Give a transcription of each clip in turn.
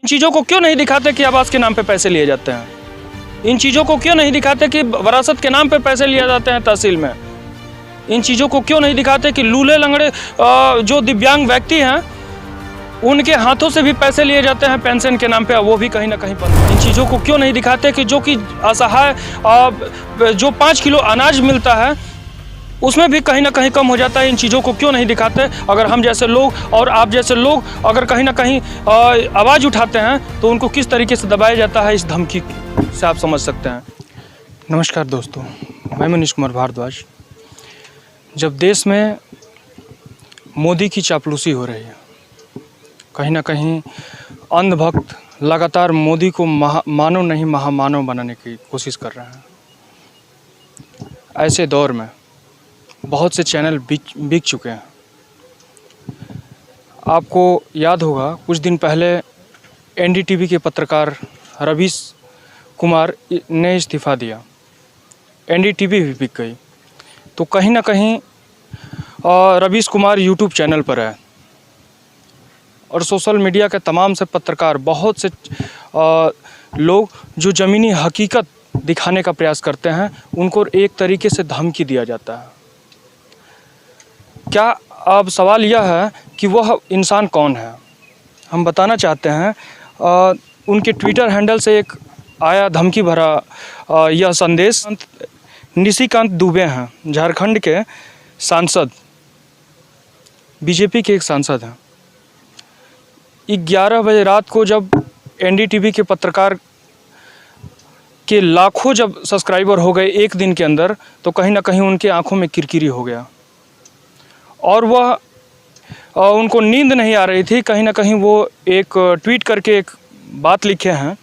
इन चीज़ों को क्यों नहीं दिखाते कि आवास के नाम पे पैसे लिए जाते हैं? इन चीज़ों को क्यों नहीं दिखाते कि वरासत के नाम पे पैसे लिए जाते हैं तहसील में? इन चीज़ों को क्यों नहीं दिखाते कि लूले लंगड़े जो दिव्यांग व्यक्ति हैं उनके हाथों से भी पैसे लिए जाते हैं पेंशन के नाम पे, वो भी कहीं ना कहीं बंद। इन चीज़ों को क्यों नहीं दिखाते कि जो कि असहाय जो 5 किलो अनाज मिलता है उसमें भी कहीं ना कहीं कम हो जाता है। इन चीज़ों को क्यों नहीं दिखाते? अगर हम जैसे लोग और आप जैसे लोग अगर कहीं ना कहीं आवाज़ उठाते हैं तो उनको किस तरीके से दबाया जाता है, इस धमकी से आप समझ सकते हैं। नमस्कार दोस्तों, मैं मनीष कुमार भारद्वाज। जब देश में मोदी की चापलूसी हो रही है, कहीं ना कहीं अंधभक्त लगातार मोदी को मानव नहीं महामानव बनाने की कोशिश कर रहे हैं। ऐसे दौर में बहुत से चैनल बिक चुके हैं। आपको याद होगा कुछ दिन पहले एनडीटीवी के पत्रकार रवीश कुमार ने इस्तीफ़ा दिया, एनडीटीवी भी बिक गई। तो कहीं ना कहीं रवीश कुमार यूट्यूब चैनल पर है और सोशल मीडिया के तमाम से पत्रकार, बहुत से लोग जो ज़मीनी हकीकत दिखाने का प्रयास करते हैं, उनको एक तरीके से धमकी दिया जाता है। क्या अब सवाल यह है कि वह इंसान कौन है? हम बताना चाहते हैं। उनके ट्विटर हैंडल से एक आया धमकी भरा यह संदेश। निशिकांत दुबे हैं, झारखंड के सांसद, बीजेपी के एक सांसद हैं। 11 बजे रात को जब एनडीटीवी के पत्रकार के लाखों जब सब्सक्राइबर हो गए एक दिन के अंदर, तो कहीं ना कहीं उनके आंखों में किरकिरी हो गया और वह उनको नींद नहीं आ रही थी। कहीं ना कहीं वो एक ट्वीट करके एक बात लिखे हैं,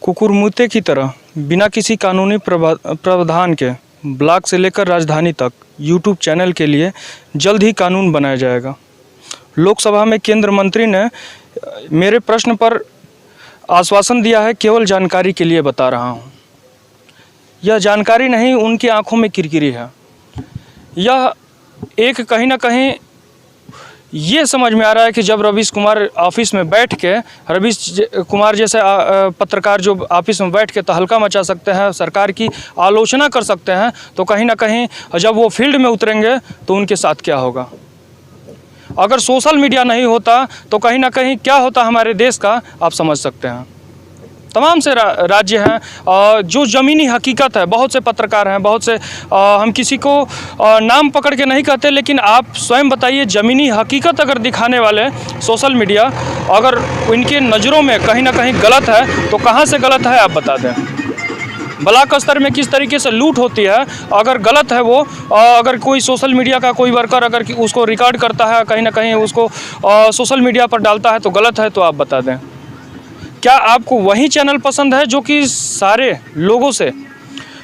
कुकुरमुत्ते की तरह बिना किसी कानूनी प्रावधान के ब्लॉक से लेकर राजधानी तक यूट्यूब चैनल के लिए जल्द ही कानून बनाया जाएगा। लोकसभा में केंद्र मंत्री ने मेरे प्रश्न पर आश्वासन दिया है, केवल जानकारी के लिए बता रहा हूँ। यह जानकारी नहीं, उनकी आंखों में किरकिरी है। यह एक कहीं ना कहीं ये समझ में आ रहा है कि जब रवीश कुमार ऑफिस में बैठ के, रवीश कुमार जैसे पत्रकार जो ऑफिस में बैठ के तहलका मचा सकते हैं, सरकार की आलोचना कर सकते हैं, तो कहीं ना कहीं जब वो फील्ड में उतरेंगे तो उनके साथ क्या होगा। अगर सोशल मीडिया नहीं होता तो कहीं ना कहीं क्या होता हमारे देश का, आप समझ सकते हैं। तमाम से राज्य हैं जो ज़मीनी हकीकत है, बहुत से पत्रकार हैं, बहुत से हम किसी को नाम पकड़ के नहीं कहते, लेकिन आप स्वयं बताइए, ज़मीनी हकीकत अगर दिखाने वाले सोशल मीडिया अगर इनके नज़रों में कहीं ना कहीं गलत है तो कहाँ से गलत है आप बता दें। ब्लॉक स्तर में किस तरीके से लूट होती है, अगर गलत है वो, अगर कोई सोशल मीडिया का कोई वर्कर अगर उसको रिकॉर्ड करता है, कहीं ना कहीं उसको सोशल मीडिया पर डालता है तो गलत है, तो आप बता दें। क्या आपको वही चैनल पसंद है जो कि सारे लोगों से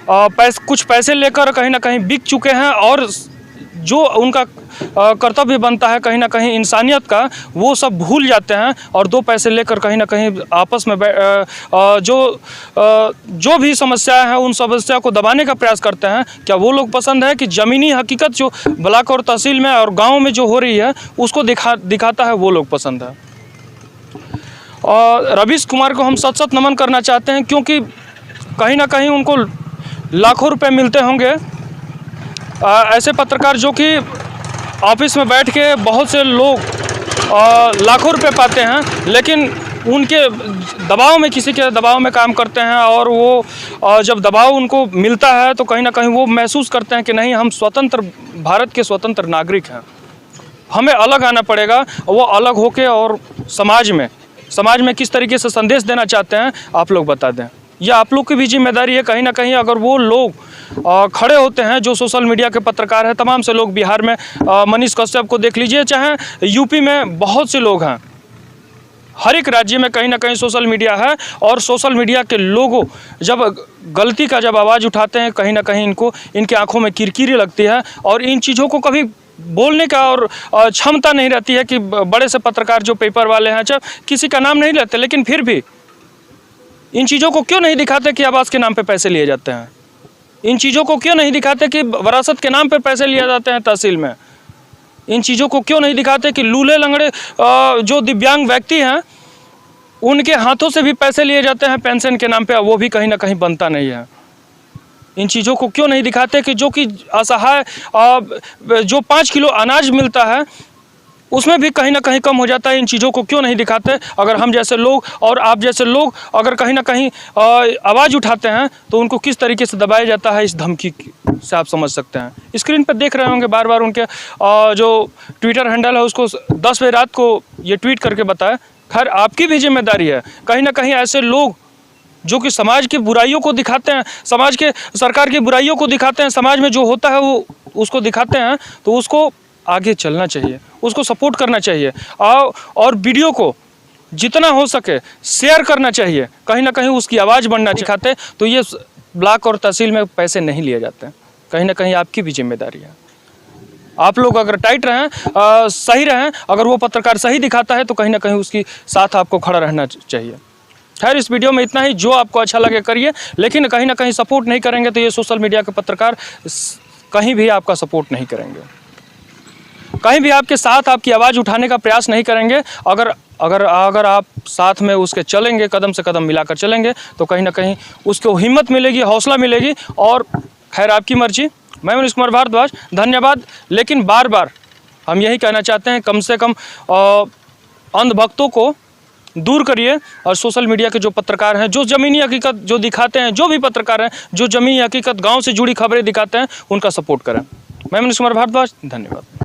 कुछ पैसे लेकर कहीं ना कहीं बिक चुके हैं और जो उनका कर्तव्य बनता है कहीं ना कहीं इंसानियत का, वो सब भूल जाते हैं और 2 पैसे लेकर कहीं ना कहीं आपस में जो भी समस्याएं हैं उन समस्या को दबाने का प्रयास करते हैं? क्या वो लोग पसंद है कि ज़मीनी हकीकत जो ब्लॉक और तहसील में और गाँव में जो हो रही है उसको दिखाता है, वो लोग पसंद है? और रवीश कुमार को हम सत नमन करना चाहते हैं, क्योंकि कहीं ना कहीं उनको लाखों रुपए मिलते होंगे। ऐसे पत्रकार जो कि ऑफिस में बैठ के बहुत से लोग लाखों रुपए पाते हैं, लेकिन उनके दबाव में, किसी के दबाव में काम करते हैं और वो जब दबाव उनको मिलता है तो कहीं ना कहीं वो महसूस करते हैं कि नहीं, हम स्वतंत्र, भारत के स्वतंत्र नागरिक हैं, हमें अलग आना पड़ेगा। वो अलग होके और समाज में किस तरीके से संदेश देना चाहते हैं आप लोग बता दें। यह आप लोग की भी जिम्मेदारी है कहीं ना कहीं। अगर वो लोग खड़े होते हैं जो सोशल मीडिया के पत्रकार हैं, तमाम से लोग, बिहार में मनीष कश्यप को देख लीजिए, चाहे यूपी में बहुत से लोग हैं, हर एक राज्य में कहीं ना कहीं सोशल मीडिया है और सोशल मीडिया के लोगों जब गलती का जब आवाज़ उठाते हैं, कहीं ना कहीं इनके आंखों में किरकिरी लगती है और इन चीज़ों को कभी बोलने का और क्षमता नहीं रहती है कि बड़े से पत्रकार जो पेपर वाले हैं, चाहे किसी का नाम नहीं लेते, लेकिन फिर भी इन चीज़ों को क्यों नहीं दिखाते कि आवास के नाम पे पैसे लिए जाते हैं? इन चीज़ों को क्यों नहीं दिखाते कि वरासत के नाम पे पैसे लिए जाते हैं तहसील में? इन चीज़ों को क्यों नहीं दिखाते कि लूले लंगड़े जो दिव्यांग व्यक्ति हैं उनके हाथों से भी पैसे लिए जाते हैं पेंशन के नाम पे, वो भी कहीं ना कहीं बनता नहीं है। इन चीज़ों को क्यों नहीं दिखाते कि जो कि असहाय जो 5 किलो अनाज मिलता है उसमें भी कहीं ना कहीं कम हो जाता है। इन चीज़ों को क्यों नहीं दिखाते? अगर हम जैसे लोग और आप जैसे लोग अगर कहीं ना कहीं आवाज़ उठाते हैं तो उनको किस तरीके से दबाया जाता है, इस धमकी से आप समझ सकते हैं। स्क्रीन पर देख रहे होंगे बार बार उनके जो ट्विटर हैंडल है उसको 10 बजे रात को ये ट्वीट करके बताए। खैर आपकी भी जिम्मेदारी है, कहीं ना कहीं ऐसे लोग जो कि समाज की बुराइयों को दिखाते हैं, समाज के सरकार की बुराइयों को दिखाते हैं, समाज में जो होता है वो उसको दिखाते हैं, तो उसको आगे चलना चाहिए, उसको सपोर्ट करना चाहिए और वीडियो को जितना हो सके शेयर करना चाहिए। कहीं ना कहीं उसकी आवाज़ बनना दिखाते तो ये ब्लॉक और तहसील में पैसे नहीं लिए जाते। कहीं ना कहीं आपकी भी जिम्मेदारी है। आप लोग अगर टाइट रहें, सही रहें, अगर वो पत्रकार सही दिखाता है तो कहीं ना कहीं उसकी साथ आपको खड़ा रहना चाहिए। खैर इस वीडियो में इतना ही। जो आपको अच्छा लगे करिए, लेकिन कहीं ना कहीं सपोर्ट नहीं करेंगे तो ये सोशल मीडिया के पत्रकार कहीं भी आपका सपोर्ट नहीं करेंगे, कहीं भी आपके साथ आपकी आवाज़ उठाने का प्रयास नहीं करेंगे। अगर आप साथ में उसके चलेंगे, कदम से कदम मिलाकर चलेंगे तो कहीं ना कहीं उसको हिम्मत मिलेगी, हौसला मिलेगी। और खैर आपकी मर्जी। मैं मनीष कुमार भारद्वाज, धन्यवाद। लेकिन बार बार हम यही कहना चाहते हैं, कम से कम अंधभक्तों को दूर करिए और सोशल मीडिया के जो पत्रकार हैं, जो ज़मीनी हकीकत जो दिखाते हैं, जो भी पत्रकार हैं जो ज़मीनी हकीकत गांव से जुड़ी खबरें दिखाते हैं, उनका सपोर्ट करें। मैं मनीष कुमार भारद्वाज, धन्यवाद।